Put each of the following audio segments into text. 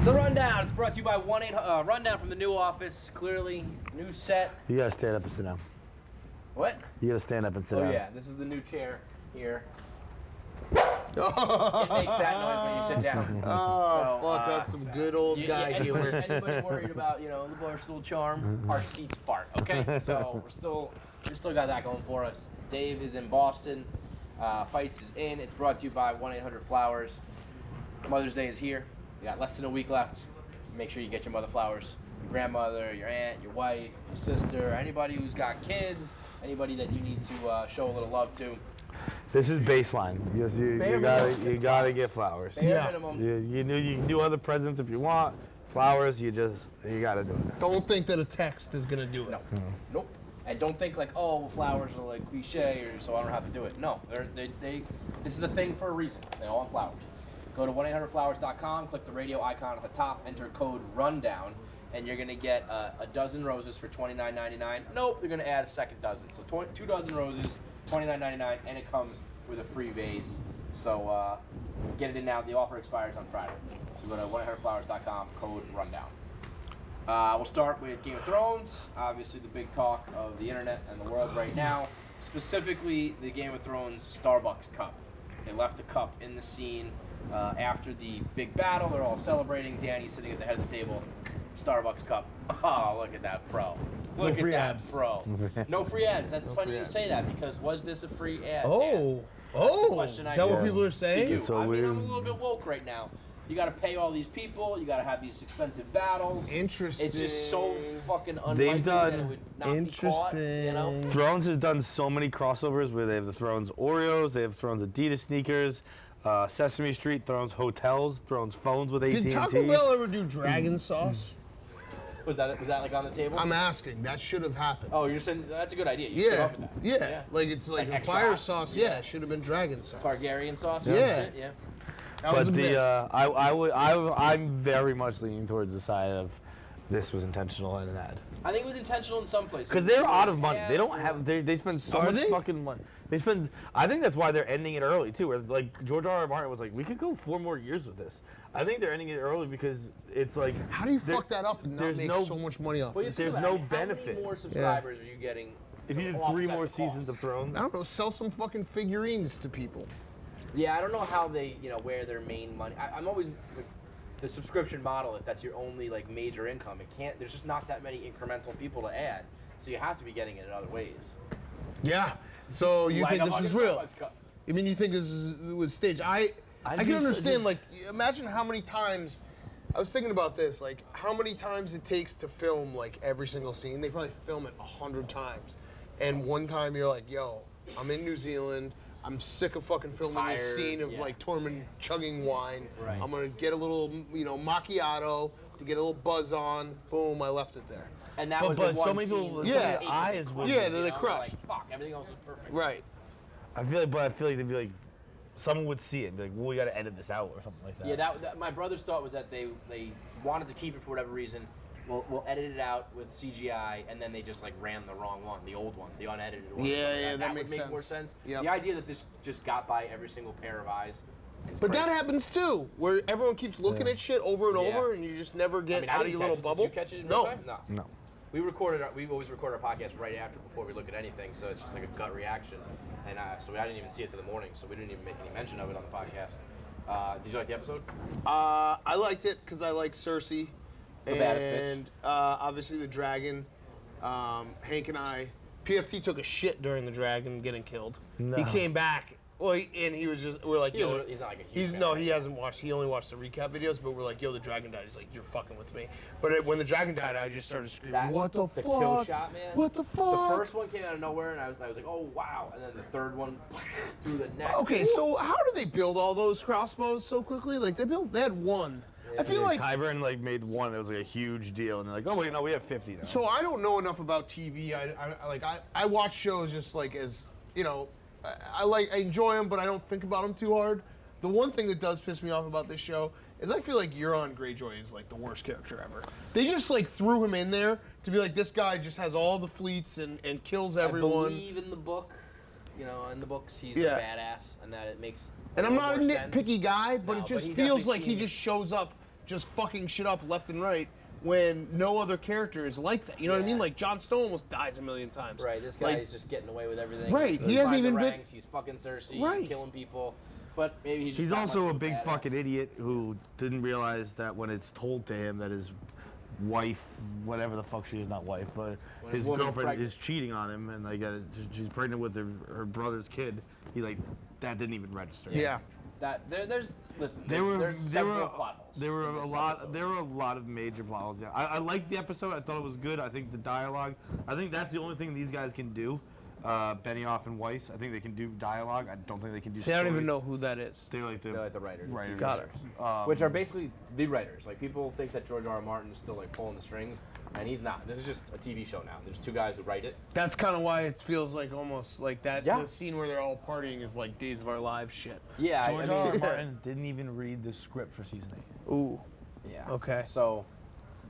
So Rundown, it's brought to you by 1-800, Rundown from the new office, clearly, new set. You gotta stand up and sit down. What? You gotta stand up and sit down. Oh yeah, this is the new chair here. It makes that noise when you sit down. Oh, fuck, that's some good old guy humor. Anybody worried about, the Barstool charm? Our seats fart, okay? So we still got that going for us. Dave is in Boston. Fights is in. It's brought to you by 1-800-Flowers. Mother's Day is here. We got less than a week left. Make sure you get your mother flowers. Your grandmother, your aunt, your wife, your sister, anybody who's got kids, anybody that you need to show a little love to. This is baseline. Yes, you gotta get flowers. Minimum. You can do other presents if you want. Flowers, you gotta do it. Don't think that a text is gonna do it. No. Nope. And don't think like, oh, flowers are like cliche, or so I don't have to do it. No, this is a thing for a reason. They all want flowers. Go to 1-800-Flowers.com, click the radio icon at the top, enter code RUNDOWN, and you're gonna get a dozen roses for $29.99. Nope, you're gonna add a second dozen. So 2 dozen roses, $29.99, and it comes with a free vase. So get it in now. The offer expires on Friday. So go to 1-800-Flowers.com, code RUNDOWN. We'll start with Game of Thrones, obviously the big talk of the internet and the world right now, specifically the Game of Thrones Starbucks cup. They left the cup in the scene after the big battle. They're all celebrating. Danny's sitting at the head of the table. Starbucks cup. Oh, look at that pro. Look at that pro. No free ads. That's funny you say that, because was this a free ad? Oh, is that what people are saying? So I'm a little bit woke right now. You got to pay all these people. You got to have these expensive battles. Interesting. It's just so fucking unlikely They've done that it would not be caught, Thrones has done so many crossovers where they have the Thrones Oreos, they have Thrones Adidas sneakers, Sesame Street, Thrones hotels, Thrones phones with AT&T. Did Taco Bell ever do dragon sauce? Was that like on the table? I'm asking. That should have happened. Oh, you're saying that's a good idea. You should come Yeah, up with that. yeah. Like it's like a extra fire hot? sauce. Yeah, it should have been dragon sauce. Targaryen sauce. Yeah. Yeah. That was But a miss. I'm very much leaning towards the side of this was intentional and an ad. I think it was intentional in some places. Because they're out of money. They don't have. They spend so Are much they? fucking money. They spend. I think that's why they're ending it early too. Where like George R. R. Martin was like, we could go 4 more years with this. I think they're ending it early because it's like. How do you fuck that up and not make so much money off Well, it? There's no benefit. How many more subscribers are you getting? If you did to 3 offset more the seasons cost? of Thrones. I don't know. Sell some fucking figurines to people. Yeah, I don't know how they, where their main money. I'm always like, the subscription model. If that's your only like major income, it can't. There's just not that many incremental people to add, so you have to be getting it in other ways. Yeah. So you Like think a this fucking is real? Starbucks cup. I mean, you think this was staged? I can understand. Like, imagine how many times. I was thinking about this. Like, how many times it takes to film like every single scene. They probably film it 100 times, and one time you're like, "Yo, I'm in New Zealand. I'm sick of fucking filming this scene of like Tormund chugging wine. Right. I'm gonna get a little, macchiato to get a little buzz on. Boom, I left it there. And that But- was but the so one many scene people- where yeah, the eyes crushed, would- Yeah, they're Like, crushed. fuck, everything else was perfect. Right. I feel like they'd be like, someone would see it and be like, well, we got to edit this out or something like that. Yeah, that my brother's thought was that they wanted to keep it for whatever reason. We'll edit it out with CGI, and then they just like ran the wrong one, the old one, the unedited one. Yeah, that makes would make sense. more sense. Yep. The idea that this just got by every single pair of eyes. Is But crazy. that happens too, where everyone keeps looking at shit over and Yeah. over, and you just never get I mean, I out of didn't your little catch it. bubble. Did you catch it in No. real time? No. No. We always record our podcast right after before we look at anything, so it's just like a gut reaction. And so I didn't even see it till the morning, so we didn't even make any mention of it on the podcast. Did you like the episode? I liked it because I like Cersei. The baddest bitch. And obviously the dragon. Hank and I, PFT took a shit during the dragon getting killed. No. He came back. Well, and he was just, we're like, He's not like a huge fan, no, right? he hasn't watched, he only watched the recap videos, but we're like, yo, the dragon died. He's like, you're fucking with me. But when the dragon died, I just started screaming, That- what the the fuck? kill shot, man. What the fuck? The first one came out of nowhere, and I was like, oh, wow. And then the third one through the neck. Okay, so how do they build all those crossbows so quickly? Like, they had one. I feel like, Kyburn like made one. It was like a huge deal, and they're like, oh wait, no, we have 50 now. so I don't know enough about TV. I watch shows just like as, I enjoy them, but I don't think about them too hard. The one thing that does piss me off about this show is I feel like Euron Greyjoy is like the worst character ever. They just like threw him in there to be like, this guy just has all the fleets and kills everyone. I believe in the book, in the books he's Yeah. a badass, and that it makes. And I'm not a little more sense. nitpicky guy, but No, it just he feels definitely like he seems- just shows up just fucking shit up left and right when no other character is like that. You know what I mean? Like Jon Snow almost dies a million times. Right. This guy is just getting away with everything. Right. He's He hasn't climbing even the been. ranks. He's fucking Cersei. Right. He's killing people. But maybe he's just He's not also much a of big badass. fucking idiot who didn't realize that when it's told to him that his wife, whatever the fuck she is, not wife, but When his a woman's girlfriend pregnant. is cheating on him and like she's pregnant with her brother's kid. He like that didn't even register. Yeah. That there's listen. There There's were several plot holes. there were in a this lot episode. there were a lot of major plot holes. Yeah, I liked the episode. I thought it was good. I think the dialogue. I think that's the only thing these guys can do. Benioff and Weiss. I think they can do dialogue. I don't think they can do. See, I don't story. even know who that is. They're like They're like the writers. writers. Got it. Which are basically the writers. Like people think that George R. R. Martin is still like pulling the strings, and he's not. This is just a TV show now. There's two guys who write it. That's kind of why it feels like almost like that. Yeah. The scene where they're all partying is like Days of Our Lives shit. Yeah, George R. R. Martin didn't even read the script for season 8. Ooh. Yeah. Okay. So,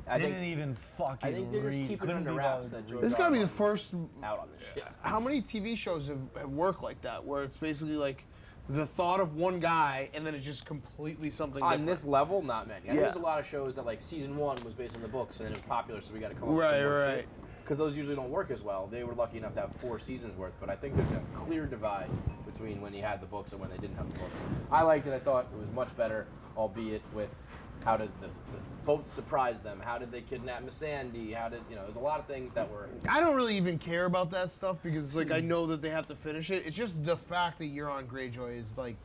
I Didn't think even fucking I think they're just read. keeping it Couldn't under be wraps bothered that to George read. This R. got to be the Martin's first. out on this shit. How many TV shows have worked like that, where it's basically like the thought of one guy and then it's just completely something On different? this level, not many. I think Yeah. there's a lot of shows that like season 1 was based on the books and then it was popular, so we got to come up with Right, some more right. shit. Because those usually don't work as well. They were lucky enough to have 4 seasons worth, but I think there's a clear divide between when you had the books and when they didn't have the books. I liked it. I thought it was much better, albeit with how did the boats surprise them? How did they kidnap Miss Sandy? How did, there's a lot of things that were... I don't really even care about that stuff because like I know that they have to finish it. It's just the fact that Euron Greyjoy is like,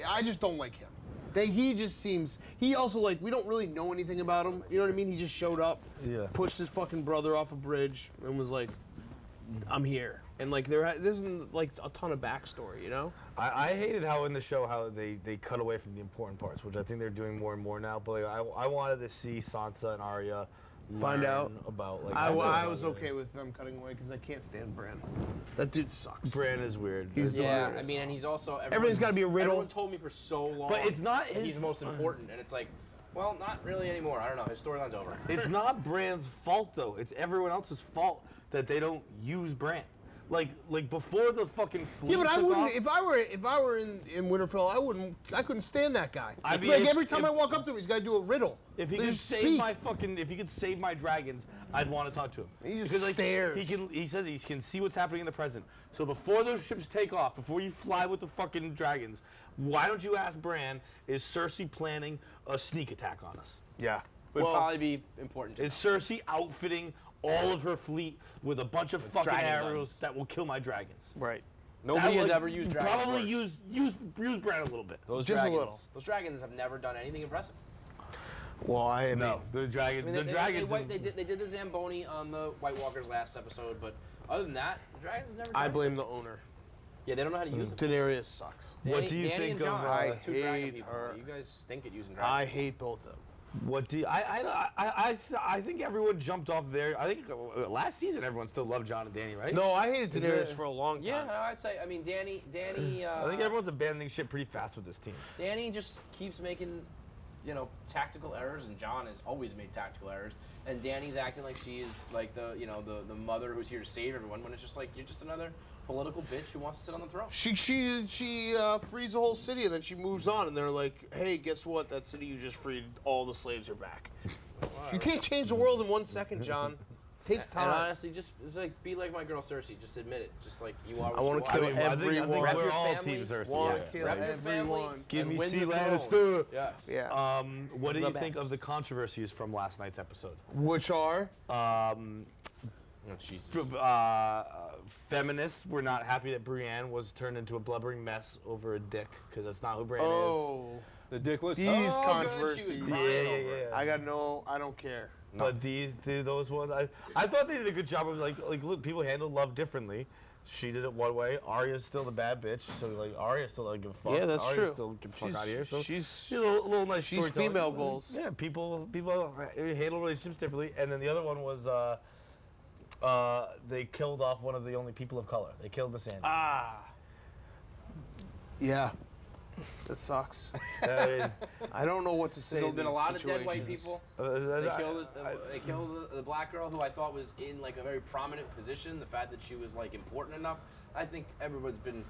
I just don't like him. He just seems. He also like we don't really know anything about him. You know what I mean? He just showed up, pushed his fucking brother off a bridge, and was like, "I'm here." And like there isn't like a ton of backstory, you know? I hated how in the show how they cut away from the important parts, which I think they're doing more and more now. But like, I wanted to see Sansa and Arya Find learn out about like. I was okay with them cutting away because I can't stand Bran. That dude sucks. Bran is weird. He's Yeah, hilarious. I mean, and he's also... Everything's got to be a riddle. Everyone told me for so long But it's not that his- he's the most important, and it's like, well, not really anymore. I don't know. His storyline's over. It's not Bran's fault though. It's everyone else's fault that they don't use Bran. Like before the fucking fleet Yeah, but I took wouldn't. off, If I were in Winterfell, I couldn't stand that guy. I mean, like if- every time if- I walk up to him, he's got to do a riddle. if he They could just save speak. if he could save my dragons, I'd want to talk to him. He just Because, like, stares. He says he can see what's happening in the present. So before those ships take off, before you fly with the fucking dragons, why don't you ask Bran? Is Cersei planning a sneak attack on us? Yeah. Would Well, probably be important. Is Cersei outfitting all of her fleet with a bunch of fucking dragon arrows guns. that will kill my dragons? right. Nobody That has would ever used dragons. Probably worse. use Bran a little bit. Those Just a dragons, little. Those dragons have never done anything impressive. Well, I mean, No, the dragons. I mean, the dragons. they did the Zamboni on the White Walkers last episode, but other than that, the dragons have never done I anything. blame the owner. Yeah, they don't know how to use them. Daenerys sucks. What do you Danny think and John of, are I the two dragon hate people. her. You guys stink at using I dragons. hate both of them. What do you, I think everyone jumped off there. I think last season everyone still loved John and Danny, right? No, I hated Is Daenerys it- for a long time. Yeah, no, I'd say. I mean, Danny. I think everyone's abandoning shit pretty fast with this team. Danny just keeps making, tactical errors, and John has always made tactical errors. And Danny's acting like she's like the mother who's here to save everyone, when it's just like you're just another political bitch who wants to sit on the throne. She frees the whole city and then she moves on and they're like, hey, guess what? That city you just freed, all the slaves are back. You can't change the world in 1 second, John. Takes And time. honestly, just it's like be like my girl Cersei. Just admit it. Just like you are. I want wanna to kill I think everyone. Rep we're your all family. teams Cersei. Wanna yeah. kill Rep your family. everyone. Give and me win C. the throne. Lannister. Yes. Yeah. What do you Rub think ass. of the controversies from last night's episode? Which are? Oh, Jesus. Feminists were not happy that Brienne was turned into a blubbering mess over a dick, because that's not who Brienne Oh. The dick was These so good, she was controversies. crying Yeah, over yeah, it. yeah. I got I don't care. is. But those ones, I thought they did a good job of like look, people handle love differently. She did it one way. Arya's still the bad bitch, so like Arya still doesn't give a fuck. Yeah, that's Arya true. Still get the fuck She's- out of here. So she's- a little nice. she's storytelling. female goals. Yeah, people handle relationships differently. And then the other one was they killed off one of the only people of color. They killed Miss Sandy. Ah. Yeah. That sucks. I don't know what to say. There's in been a these lot of dead white situations. people. They They killed the black girl who I thought was in like a very prominent position. The fact that she was like important enough, I think everyone's been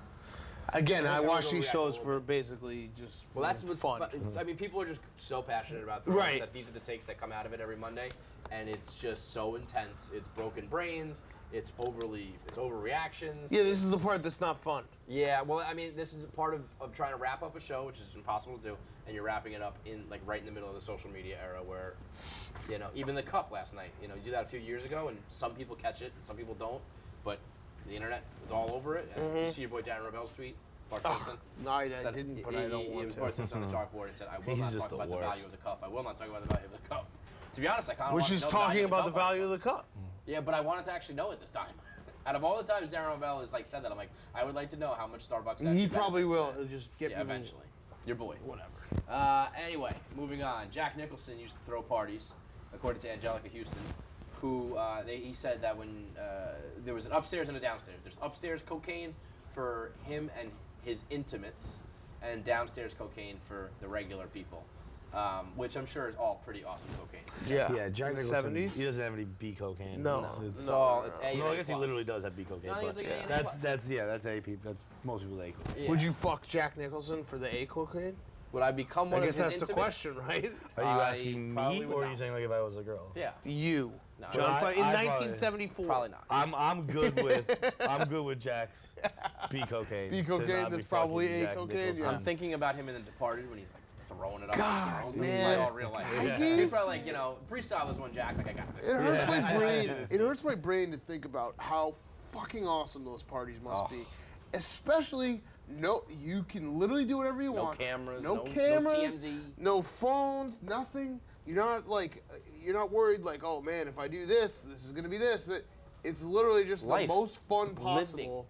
Again, I watch these overreact a shows little for basically just Well, that's what's fun. I mean, people are just so passionate about throwing Right. that these are the takes that come out of it every Monday, and it's just so intense. It's broken brains. It's overreactions. Yeah, this is the part that's not fun. Yeah, well, I mean, this is a part of trying to wrap up a show, which is impossible to do, and you're wrapping it up in like right in the middle of the social media era, where, you know, even the Cup last night. You know, you did that a few years ago, and some people catch it, and some people don't, but the internet is all over it. And you see your boy Darren Rebel's tweet. Bart Simpson. No, I said- didn't, but I don't it want was to. Bart Simpson on the chalkboard and said, "I will He's not just talk the about the worst. value of the cup. I will not talk about the value of the cup." To be honest, I kind of Which is talking about the value of the cup. Yeah, but I wanted to actually know it this time. Out of all the times Darren Rebel has like said that, I'm like, I would like to know how much Starbucks. He actually probably benefits will. from that. He'll just get Yeah, people- eventually. Your boy. Whatever. Anyway, moving on. Jack Nicholson used to throw parties, according to Angelica Houston, who he said that when there was an upstairs and a downstairs. There's upstairs cocaine for him and his intimates, and downstairs cocaine for the regular people, which I'm sure is all pretty awesome cocaine. Yeah. Yeah, Jack Nicholson, 70s? he doesn't have any B cocaine. No. It's It's all it's A. no, and I guess he A+. literally does have B cocaine. No, I think but it's like A and A+. that's AP. That's most people A cocaine. Yeah. Would you fuck Jack Nicholson for the A cocaine? Would I become one I guess of his that's the intimates? question, right? Are you I asking probably me, would or are not. you saying like if I was a girl? Yeah. You. No, John, I- in I probably- 1974. Probably not. I'm good with Jack's B cocaine. B to cocaine, not be that's probably fucking A Jack cocaine, Nicholson. yeah. I'm thinking about him in The Departed when he's like throwing it up. God, with his girls. man. Like all real life. Yeah. He's probably like, you know, freestyle this one, Jack. Like I got this. It hurts Yeah. my brain. It hurts my brain to think about how fucking awesome those parties must Oh. be. Especially, you can literally do whatever you No want. cameras, No no cameras. TMZ. No phones. Nothing. You're not worried like, oh man, if I do this, this is gonna be this. It's literally just Life. the most fun possible.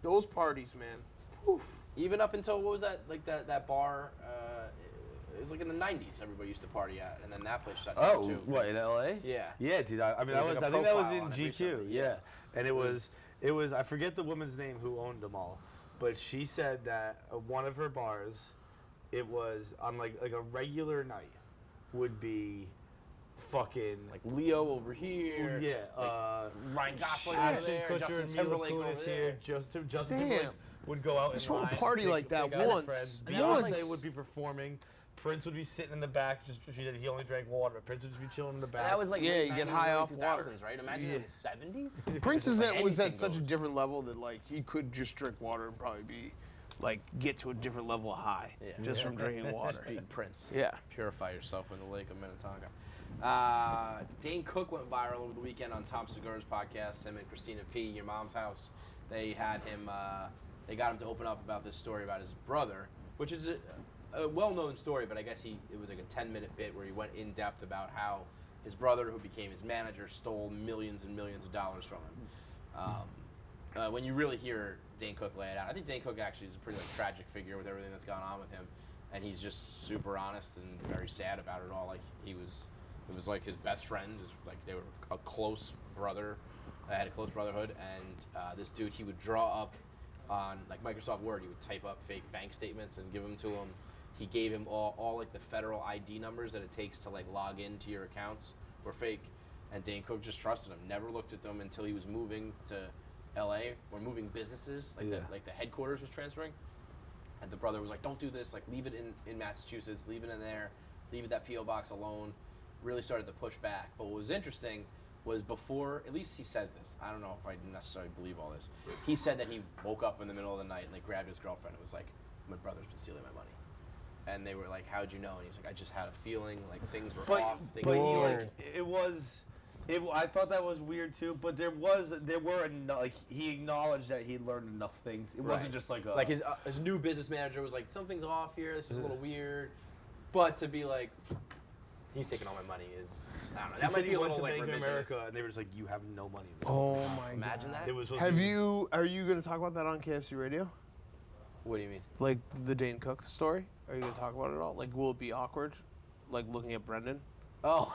Those parties, man. Whew. Even up until what was that? Like that bar. It was like in the '90s. Everybody used to party at, and then that place shut down Oh, too. what, in LA? Yeah. Yeah, dude. I mean, There was like a I think that was profile in on it GQ. recently, Yeah. yeah. And it was I forget the woman's name who owned them all, but she said that one of her bars, it was on like a regular night, would be fucking Like Leo over here. yeah. Ryan Gosling Ashton over there. Kutcher Justin and Mila Timberlake over Kunis there. here. Justin Damn. Timberlake would go out I and just want a line, party take- like that take out his once. friends. Once. Beyonce would be performing. Prince would be sitting in the back. She said he only drank water. But Prince would just be chilling in the back. And that was like Yeah, late you get 90s, high early off water. 2000s, right? Imagine in the '70s. Prince is Like was at anything such a goes. different level that like he could just drink water and probably be like get to a different level of high Yeah. just from drinking water. Being Prince. Yeah. Purify yourself in the lake of Minnetonka. Dane Cook went viral over the weekend on Tom Segura's podcast. Him and Christina P. Your Mom's House. They had him. They got him to open up about this story about his brother, which is a well-known story, but I guess it was like a 10-minute bit where he went in depth about how his brother, who became his manager, stole millions and millions of dollars from him. When you really hear Dane Cook lay it out, I think Dane Cook actually is a pretty tragic figure with everything that's gone on with him, and he's just super honest and very sad about it all. Like it was like his best friend, like they were a close brother, had a close brotherhood, and this dude, he would draw up on like Microsoft Word, he would type up fake bank statements and give them to him. He gave him all like the federal ID numbers that it takes to like log into your accounts were fake, and Dane Cook just trusted him. Never looked at them until he was moving to LA or moving businesses, like the headquarters was transferring, and the brother was like, "Don't do this. Like leave it in Massachusetts. Leave it in there. Leave it that PO box alone." Really started to push back. But what was interesting was before, at least he says this, I don't know if I necessarily believe all this, he said that he woke up in the middle of the night and like grabbed his girlfriend and was like, "My brother's been stealing my money." And they were like, "How'd you know?" And he was like, "I just had a feeling like things were off." But he, like, I thought that was weird too. But there were enough, like he acknowledged that he learned enough things. It wasn't just like like his new business manager was like, "Something's off here. This is a little weird." But to be like, he's taking all my money is, I don't know. That might be a little like Bank of revisionist. America, and they were just like, "You have no money." In this Oh company." my Imagine god. that. It was supposed to be- Are you going to talk about that on KFC Radio? What do you mean? Like the Dane Cook story? Are you going to talk about it at all? Like, will it be awkward? Like looking at Brendan? Oh.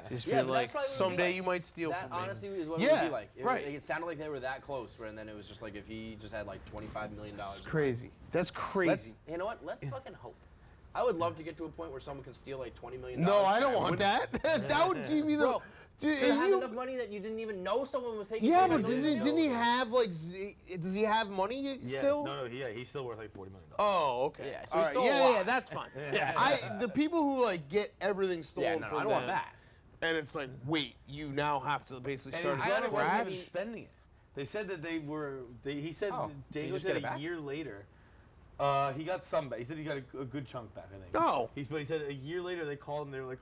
Just Yeah, being but that's like, probably what it would be someday like. you might steal That from me. honestly is what Yeah, it would be like. right. It sounded like they were that close, and then it was just like if he just had like $25 million. It's crazy. That's crazy. You know what? Let's fucking hope. I would love to get to a point where someone can steal like $20 million. No, I and don't want wouldn't- that. That would give me the. Bro, Dude, To have enough money that you didn't even know someone was taking. Yeah, but $45 million? didn't he have like? Does he have money still? No, he's still worth like $40 million. Oh, okay. Yeah, so All he's right. still Yeah, alive. that's fine. Yeah. The people who like get everything stolen no, from I don't them, want that. and it's like, wait, you now have to basically start And from he wasn't even scratch. spending it. They said that he said Oh, Dane you Cook just get said it back? a year later. He got some back. He said he got a good chunk back, I think. Oh. But he said a year later they called him. They were like,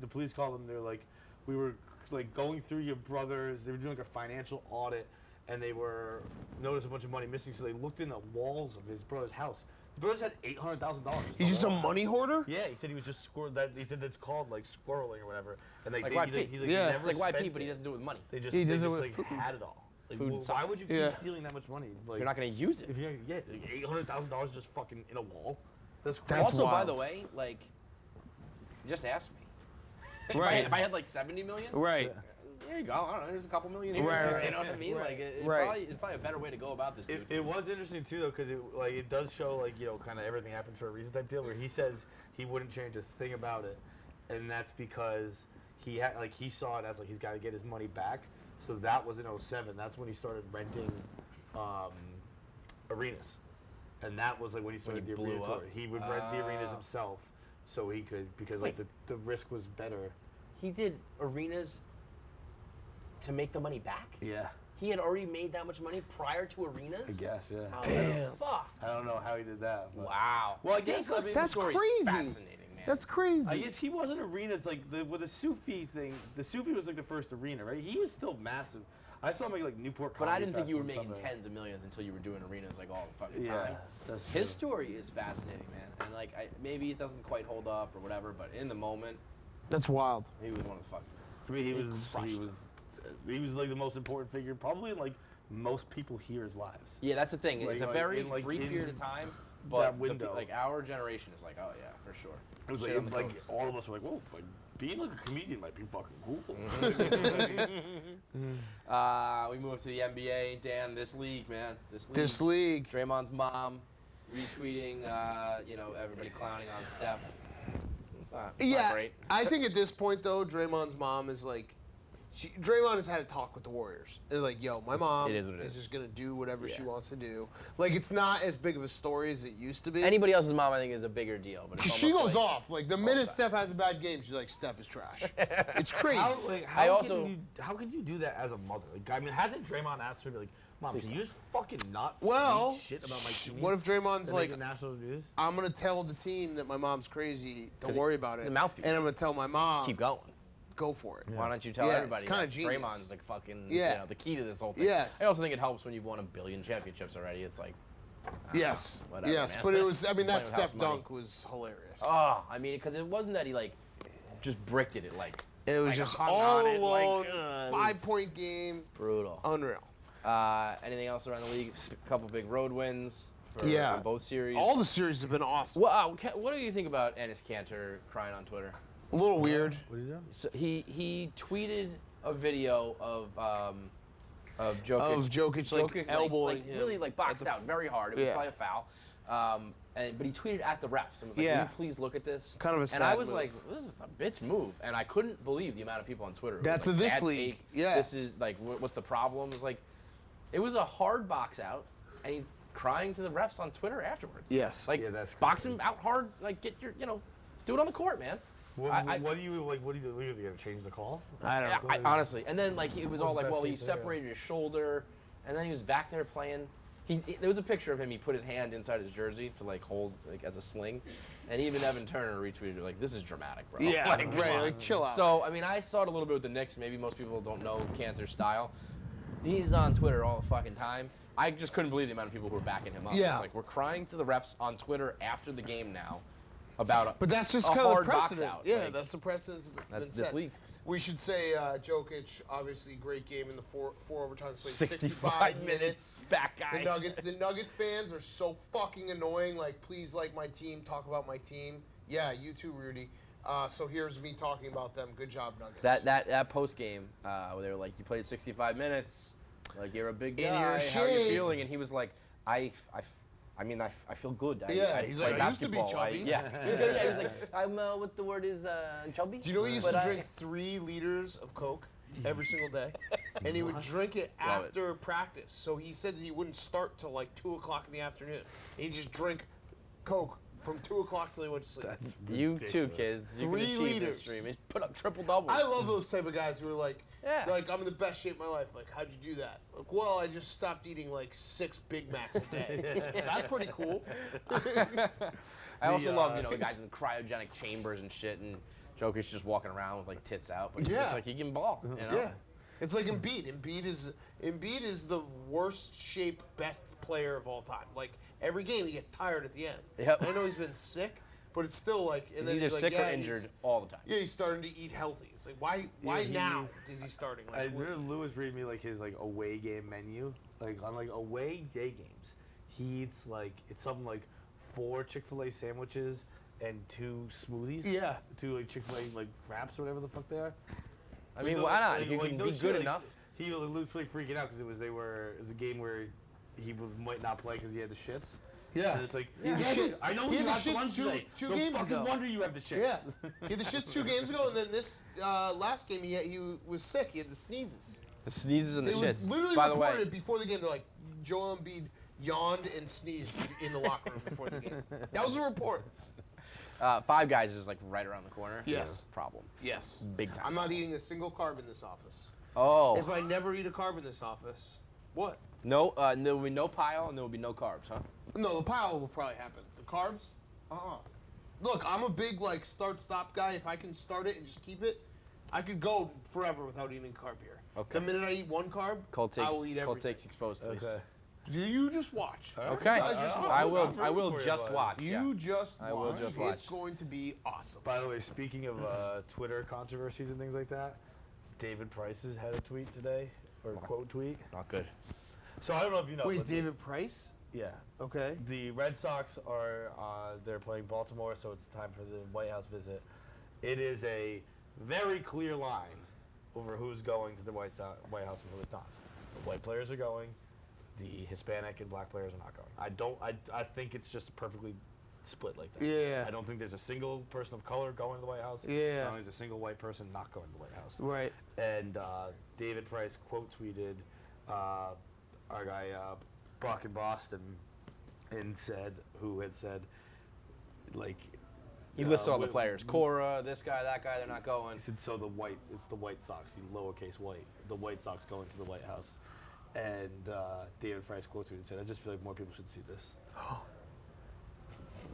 the police called him. They're like, we were like going through your brothers. They were doing like a financial audit, and they were noticed a bunch of money missing. So they looked in the walls of his brother's house. The brothers had $800,000. He's just a money hoarder. Yeah, he said he was just He said that's called like squirreling or whatever. And Like he's YP. like, he Yeah. never It's like spent YP, but he it. doesn't do it with money. They just, He they does it just with like food. had it all. Like, Food why sucks. would you keep Yeah. stealing that much money? Like, You're not going to use it. if you like $800,000 just fucking in a wall. That's crazy. That's Also, by wild. the way, like, just ask me. Right. If I had like 70 million, Right. there you go. I don't know. There's a couple million here. Right, You know what I mean? right, Like, it's right. probably a better way to go about this, dude. It was interesting too though, because it does show like kind of everything happens for a reason type deal. Where he says he wouldn't change a thing about it, and that's because he saw it as like he's got to get his money back. So that was in 2007. That's when he started renting arenas, and that was like when he started he the blew arena up? tour. He would rent the arenas himself, so he could because like the risk was better. He did arenas to make the money back? Yeah, He had already made that much money prior to arenas? I guess. Yeah. How Damn. the fuck? I don't know how he did that. But. Wow. Well, I Dane guess Cook's That's story is crazy. Fascinating, man. That's crazy. I guess he wasn't arenas like with the Sufi thing. The Sufi was like the first arena, right? He was still massive. I saw him like Newport. But I Comedy didn't think you were Festival making or something. tens of millions until you were doing arenas like all the fucking Yeah, time. that's His true. story is fascinating, man. And like, maybe it doesn't quite hold up or whatever, but in the moment, That's wild. he was one of the fucking. For me, crushed he was like the most important figure, probably in like most people here's lives. Yeah, that's the thing. Like- It's a like, very in, like, brief in period of time, that but window. like our generation is like, oh yeah, for sure. It was Shit on the like coast. all of us were like, whoa, like being like a comedian might be fucking cool. We moved to the NBA. Dan, this league, man. This league. Draymond's mom retweeting, everybody clowning on Steph. It's not Yeah, great. I think at this point though, Draymond's mom is like, Draymond has had a talk with the Warriors. They're like, yo, my mom It is what it is. just gonna do whatever she Yeah. wants to do. Like, it's not as big of a story as it used to be. Anybody else's mom, I think, is a bigger deal. But it's She almost goes like- off. Like the minute Steph has a bad game, she's like, Steph is trash. It's crazy. How could you do that as a mother? Like, I mean, hasn't Draymond asked her to be like, Mom, Please can you just fucking not Well, speak shit about my team? what if Draymond's like, national news? I'm gonna tell the team that my mom's crazy. Don't worry about it. the mouthpiece. And I'm gonna tell my mom, Keep going. go for it. Why don't you tell Yeah, everybody it's kinda that genius. Draymond's like fucking, Yeah. the key to this whole thing. Yes. I also think it helps when you've won 1 billion championships already. It's like, Yes. Whatever, yes. man. But it was. I mean, Playing that with Steph house money. dunk was hilarious. I mean, because it wasn't that he like just bricked it. It like it was like, just hung all on it, like, alone. it was 5-point game. brutal. Unreal. Anything else around the league? A couple big road wins for Yeah. both series. All the series have been awesome. Wow, what do you think about Enes Kanter crying on Twitter? A little weird. What are you doing? So he tweeted a video of Jokic. Of Jokic, like, elbowing him really like boxed at the out very hard. It was yeah. probably a foul. But he tweeted at the refs and was like, Yeah. "Can you please look at this?" Kind of a And sad I was move. like, "This is a bitch move," and I couldn't believe the amount of people on Twitter. Who That's were like, in this "Bad league." take. Yeah. This is like, what's the problem? It's like, it was a hard box out, and he's crying to the refs on Twitter afterwards. Yes. Like, Yeah, that's box crazy. him out hard. Like, get your, do it on the court, man. What, I- what do you like? What do you do? You gonna change the call? I don't know. I honestly, and then like it was all What's like, best well, he case scenario? separated his shoulder, and then he was back there playing. There was a picture of him. He put his hand inside his jersey to like hold like as a sling, and even Evan Turner retweeted it, like, "This is dramatic, bro." Yeah, like, come right. on. Like, chill out. So I mean, I saw it a little bit with the Knicks. Maybe most people don't know Cantor's style. He's on Twitter all the fucking time. I just couldn't believe the amount of people who were backing him up. Yeah. It's like, we're crying to the refs on Twitter after the game now about But that's just a kind of the hard box precedent. out. Yeah, Like, that's the precedent that's been that's set. this league. We should say Jokic, obviously great game in the four overtimes. Played 65 minutes. Fat guy. The Nugget fans are so fucking annoying. Like, please like my team, talk about my team. Yeah, you too, Rudy. So here's me talking about them. Good job, Nuggets. That post game where they were like, "You played 65 minutes, like you're a big guy. In your How are you shape." feeling?" And he was like, "I I mean, I feel good. He's play like, I used to be basketball. chubby. He's like, I'm, what the word is, chubby? Do you know he used to drink 3 liters of Coke every single day? And he would drink it after practice. So he said that he wouldn't start till like 2 o'clock in the afternoon. He'd just drink Coke from 2 o'clock till he went to sleep. You too, kids. You 3 can achieve liters. this dream. He's put up triple doubles. I love those type of guys who are like, Yeah. I'm in the best shape of my life. Like, how'd you do that? Like, well, I just stopped eating like 6 Big Macs a day. That's pretty cool. I also love, the guys in the cryogenic chambers and shit, and Jokic just walking around with like tits out, but Yeah. it's like he can ball. You know? Yeah. It's like Embiid. Embiid is the worst shaped, best player of all time. Like, every game he gets tired at the end. Yep. I know he's been sick, but it's still like, and He's then either he's like, sick or yeah, injured all the time. Yeah, he's starting to eat healthy. It's like, why now is he starting? I Like, remember Lewis read me like his like away game menu, like on like away day games. He eats like it's something like 4 Chick-fil-A sandwiches and 2 smoothies. Yeah. 2 like Chick-fil-A like wraps or whatever the fuck they are. I mean, why not? If you like, can no be shit, good like, enough. He was like freaking out because it was a game where he might not play because he had the shits. yeah. And it's like, Yeah, I know he you had the have the shits lunch today. two No games fucking ago. wonder you have the shits. Yeah. He had the shits 2 games ago, and then this last game he was sick. He had the sneezes. The sneezes and the They shits. literally By the reported way, it before the game. They're like, Joel Embiid yawned and sneezed in the locker room before the game. That was a report. 5 Guys is like right around the corner. Yes. Problem. Yes. Big time. I'm not eating a single carb in this office. Oh. If I never eat a carb in this office, what? No, there will be no pile and there will be no carbs, huh? No, the pile will probably happen. The carbs? Look, I'm a big start-stop guy. If I can start it and just keep it, I could go forever without eating carb here. Okay. The minute I eat 1 carb, Cold I will eat everything. takes exposed, please. Okay. You just watch. Okay. guys just watch. I will. I'm I will rooting for you, just bud. watch. You just watch. I will just watch. It's going to be awesome. By the way, speaking of Twitter controversies and things like that, David Price has had a tweet today, or quote tweet. Not good. So I don't know if you know. Wait, but David Price? Yeah. Okay. The Red Sox are they're playing Baltimore, so it's time for the White House visit. It is a very clear line over who's going to the White House and who is not. The white players are going. The Hispanic and black players are not going. I think it's just perfectly split like that. Yeah. I don't think there's a single person of color going to the White House. Yeah. I don't think there's a single white person not going to the White House. Right. And David Price quote tweeted our guy Brock in Boston and who had said like He lists all the players. Cora, this guy, that guy, they're not going. he said it's the White Sox, the lowercase white, the White Sox going to the White House. And David Price quote tweeted and said, "I just feel like more people should see this."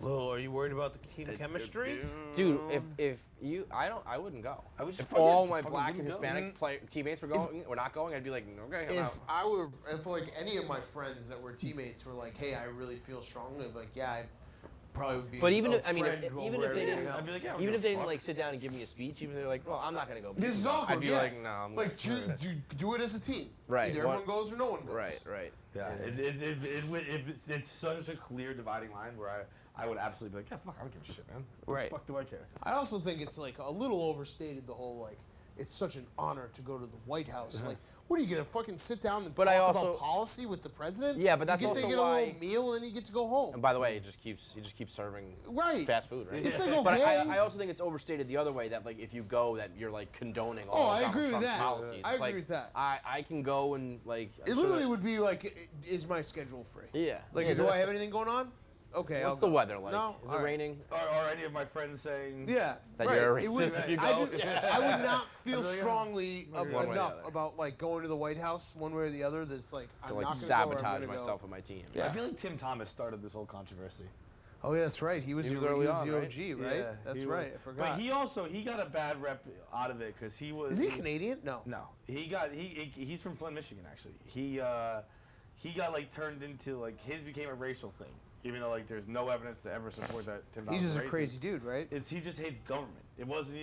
Lil, are you worried about the team chemistry? Dude, if you, I wouldn't go. I would just if fucking- all my fucking black and wouldn't go. Hispanic teammates were going, or not going, I'd be like, okay, I'm out. If like any of my friends that were teammates were like, hey, I really feel strongly, I'd be like, yeah, I probably would be. But even a if, I mean, friend even over if they everything didn't, else. I'd be like, yeah, I don't even give if they a didn't fuck. like sit down and give me a speech, even if they're like, well, I'm not gonna go. This is awkward. I'd be yeah. like, no, I'm like gonna do it as a team. Right. Either everyone goes or no one goes. Right. Yeah, it's such a clear dividing line where I would absolutely be like, yeah, fuck, I don't give a shit, man. Right. What the fuck do I care? I also think it's like a little overstated. The whole like, it's such an honor to go to the White House. Like, what are you gonna fucking sit down and But talk I also- about policy with the president? Yeah, but that's you also get to get a why- little meal and then you get to go home. And by the way, he just keeps serving Right. fast food, right? It's like, But okay. I also think it's overstated the other way that like if you go that you're like condoning all Oh, of I Donald agree with Trump's that. policies. I It's agree like, with that. I can go and like I'm It sure literally that- would be like, is my schedule free? Yeah. Like, Yeah, do I have anything going on? Okay. What's I'll the go. weather like? No. Is All it right. raining? Or any of my friends saying, Yeah. That right. you're a It would- racist if you I go? would, I would not feel I'd be like, yeah, strongly one way or the enough other. about like going to the White House one way or the other. That's like To I'm like not gonna sabotage go, or I'm gonna myself go. and my team. Yeah. I feel like Tim Thomas started this whole controversy. Oh yeah, that's right. He was early on, the right? OG, right? Yeah, That's he right. was. I forgot. But he got a bad rep out of it because he was. Is he Canadian? No. No, he's from Flint, Michigan. Actually, he got like turned into like his became a racial thing, even though like there's no evidence to ever support that. Tim Thomas He's just a racist. crazy dude, right? He just hates government. It wasn't.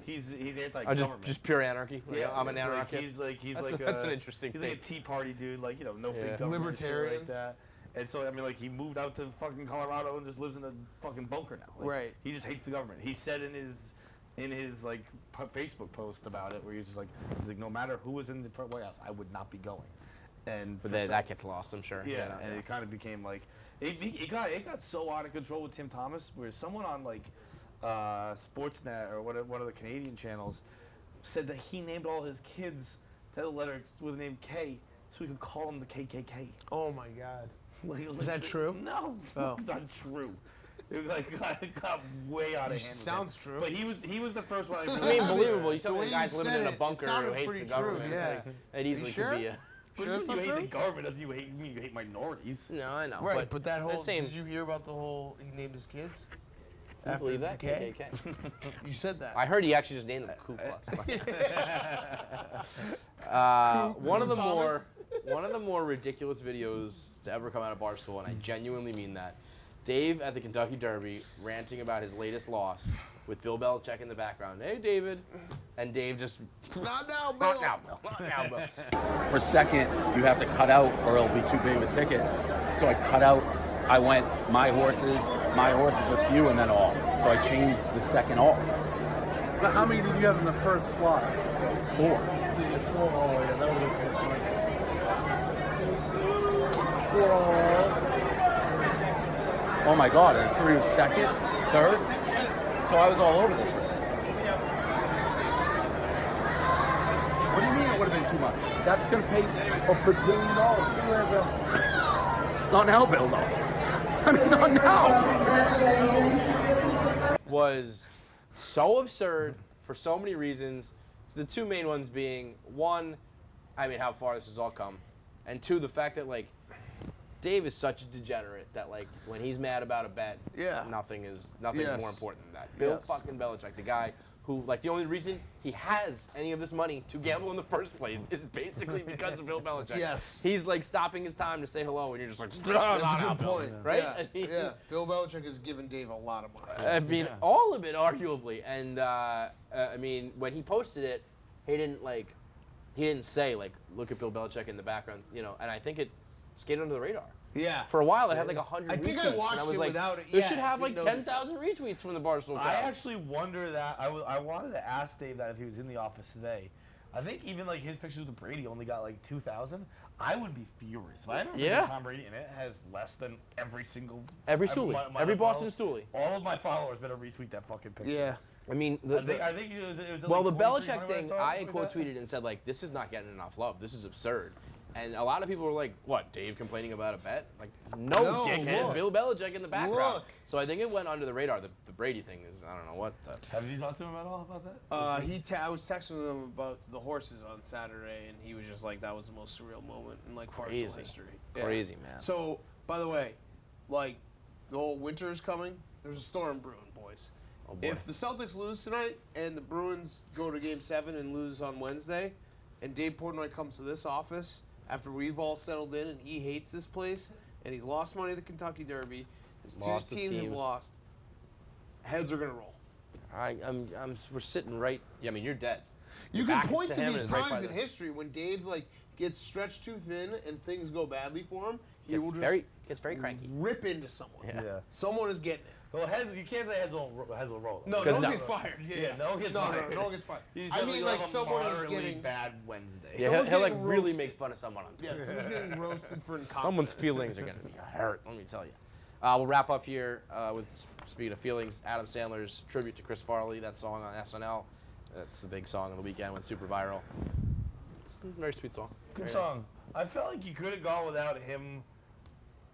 He's Oh, anti-government. just pure anarchy. Like, I'm an like, anarchist. That's an interesting He's thing. like a Tea Party dude. Like no Yeah. big government. shit Like Libertarians. that. And so I mean, like he moved out to fucking Colorado and just lives in a fucking bunker now. Like, Right. He just hates the government. He said in his like Facebook post about it, where he's like, no matter who was in the White House, I would not be going. And But for that gets lost, I'm sure. yeah, and it kind of became like, It got so out of control with Tim Thomas, where someone on like Sportsnet or one of the Canadian channels said that he named all his kids to the letter with the name K, so we could call them the KKK. Oh my God. Is that true? No, it's not true. It got way out of hand. Sounds true. But he was the first one. I mean, believable. You tell me way the guy's you living said in a it, bunker it who sounded hates pretty the government. true, yeah. Like, it easily sure? could be a. Sure But that's you not hate true? the government doesn't mean you hate minorities. No, I know. Right, but that whole. the same. Did you hear about the whole? He named his kids. You believe that? the K? KKK. You said that. I heard he actually just named them Ku Klux. One of the more ridiculous videos to ever come out of Barstool, and I genuinely mean that. Dave at the Kentucky Derby ranting about his latest loss with Bill Belichick in the background. Hey, David. And Dave just, Not now, Bill. not now, Bill. Not now, Bill. For second, you have to cut out or it'll be too big of a ticket. So I cut out, I went my horses with few, and then all. So I changed the second all. But how many did you have in the first slot? 4. So you had 4 all, yeah, that would have been 4 all. Oh my God, and 3 was second, third. So I was all over this race. What do you mean it would have been too much? That's going to pay $1 bazillion. See where, Bill? Not now, Bill, no. I mean, not now. Was so absurd for so many reasons. The two main ones being, one, I mean, how far this has all come. And two, the fact that, like, Dave is such a degenerate that, like, when he's mad about a bet, nothing is Yes. more important than that. Bill Yes. fucking Belichick, the guy who, like, the only reason he has any of this money to gamble in the first place is basically because of Bill Belichick. Yes. He's, like, stopping his time to say hello, and you're just like, That's a good point. Right? Yeah. I mean, Yeah. Bill Belichick has given Dave a lot of money. I mean, all of it, arguably. And, I mean, when he posted it, he didn't say, like, look at Bill Belichick in the background, you know, and I think it skated under the radar. Yeah. For a while, it had like 100 I retweets. think I watched and I was it like, without it. This Yeah, should have like didn't notice 10,000 retweets from the Barstool crowd. I actually wonder that. I wanted to ask Dave that if he was in the office today. I think even like his pictures with Brady only got like 2,000. I would be furious. If I had a Tom Brady and it has less than every single... Every Stoolie. Every Boston Stoolie. All of my followers better retweet that fucking picture. Yeah. I mean, I think it was well, like the Belichick 4,300 thing, or I something quote like that. tweeted and said, like, this is not getting enough love. This is absurd. And a lot of people were like, what, Dave complaining about a bet? Like, no dickhead, look. Bill Belichick in the background. Look. So I think it went under the radar. The Brady thing is, I don't know what the... Have you talked to him at all about that? I was texting him about the horses on Saturday, and he was just like, "That was the most surreal moment in like Barstool history." Yeah. Crazy, man. So, by the way, like the whole winter is coming. There's a storm brewing, boys. Oh, boy. If the Celtics lose tonight and the Bruins go to Game 7 and lose on Wednesday, and Dave Portnoy comes to this office after we've all settled in and he hates this place and he's lost money at the Kentucky Derby, his Lost two the teams have teams. lost, heads are gonna roll. We're sitting right. Yeah, I mean, you're dead. You Your can back is point to him these and right times by in the- history when Dave like gets stretched too thin and things go badly for him. He Gets will just gets very cranky. rip into someone. Yeah. Someone is getting it. Well, heads, you can't say heads will roll. No, Because no one no. gets fired. Yeah, no one gets no, fired. No one gets fired. You I said mean, you'll like have a someone is moderately getting. bad Wednesday. Yeah, Someone's he'll like getting really roasted. make fun of someone on Yeah, Twitter. someone's getting roasted for incompetence. Someone's feelings are going to be hurt, let me tell you. We'll wrap up here with, speaking of feelings, Adam Sandler's tribute to Chris Farley, that song on SNL. That's the big song of the weekend, went super viral. It's a very sweet song. Good Very song. I felt like you could have gone without him.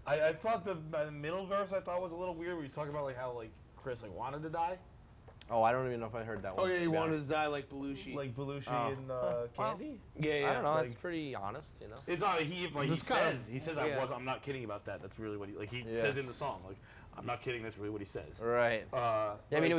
I thought the middle verse I thought was a little weird where he's talking about like how like Chris like wanted to die. Nice. Oh, I don't even know if I heard that Oh one. yeah, he to be wanted honest. to die like Belushi. Like Belushi Oh. and Well, Candy. Yeah, I don't know, like- it's pretty honest, you know. It's not he like This kind of- he says yeah. I'm not kidding about that. That's really what he Yeah. says in the song. Like I'm not kidding. That's really what he says. Right. Yeah, I mean, like-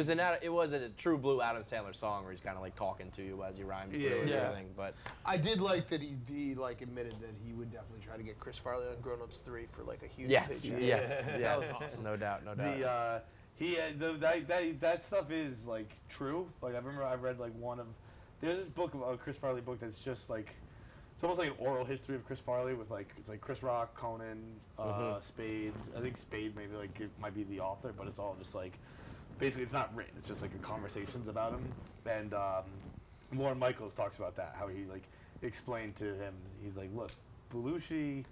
it was a true blue Adam Sandler song where he's kind of like talking to you as he rhymes through it and Yeah. everything. But I did like that he like admitted that he would definitely try to get Chris Farley on Grown Ups 3 for like a huge yes, paycheck. yes, That yes, was awesome. no doubt, no doubt. That stuff is like true. Like I remember I read like there's this book a Chris Farley book that's just like it's almost like an oral history of Chris Farley with like it's like Chris Rock, Conan, Spade. I think Spade maybe like it might be the author, but it's all just like basically it's not written. It's just like the conversations about him. And Lorne Michaels talks about that how he like explained to him. He's like, look, Belushi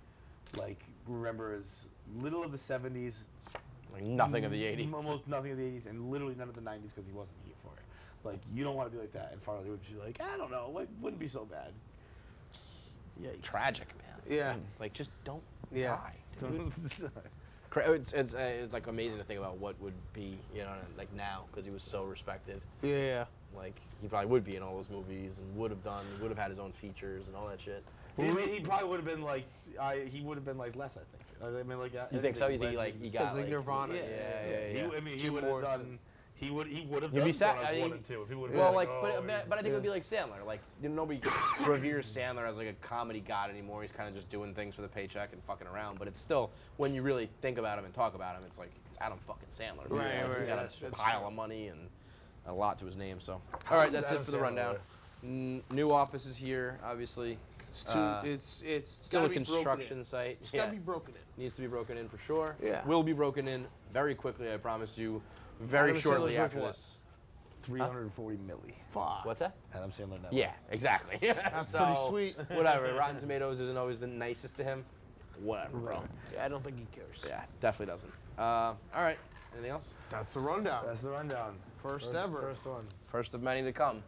like remembers little of the 70s, Like nothing of the 80s. almost nothing of the 80s, and literally none of the 90s because he wasn't here for it. Like, you don't want to be like that. And Farley would be like, I don't know, like, wouldn't be so bad. Yikes. Tragic, man. Yeah. Like, just don't Yeah. die. dude. It's like amazing to think about what would be, you know, like now, because he was so respected. Yeah. Like, he probably would be in all those movies and would have had his own features and all that shit. I mean, he probably would have been like, he would have been like less, I think. I mean, like, You think so? You think he got It's like Nirvana. Yeah. I mean, he Jim would have Morrison. done. He would have You'd done be sad. Donuts I mean, 1 and 2 if he would have Well, been like, like, but I think it would be like Sandler. Like, nobody reveres Sandler as like a comedy god anymore. He's kind of just doing things for the paycheck and fucking around. But it's still, when you really think about him and talk about him, it's like it's Adam fucking Sandler. Right, He's right, got that's a true. pile of money and a lot to his name. So, all right, that's Adam it for the Sandler rundown. New office is here, obviously. It's too. It's Still gotta a be broken construction in. site. It's gotta be broken in. Needs to be broken in for sure. Yeah. Will be broken in very quickly, I promise you. Very Adam shortly Sandler's after worth what? this. 340 milli. Fuck. What's that? Adam Sandler never. Yeah, exactly. That's pretty sweet. Whatever. Rotten Tomatoes isn't always the nicest to him. Whatever, bro. Yeah, I don't think he cares. Yeah, definitely doesn't. All right. Anything else? That's the rundown. That's the rundown. First ever. First one. First of many to come.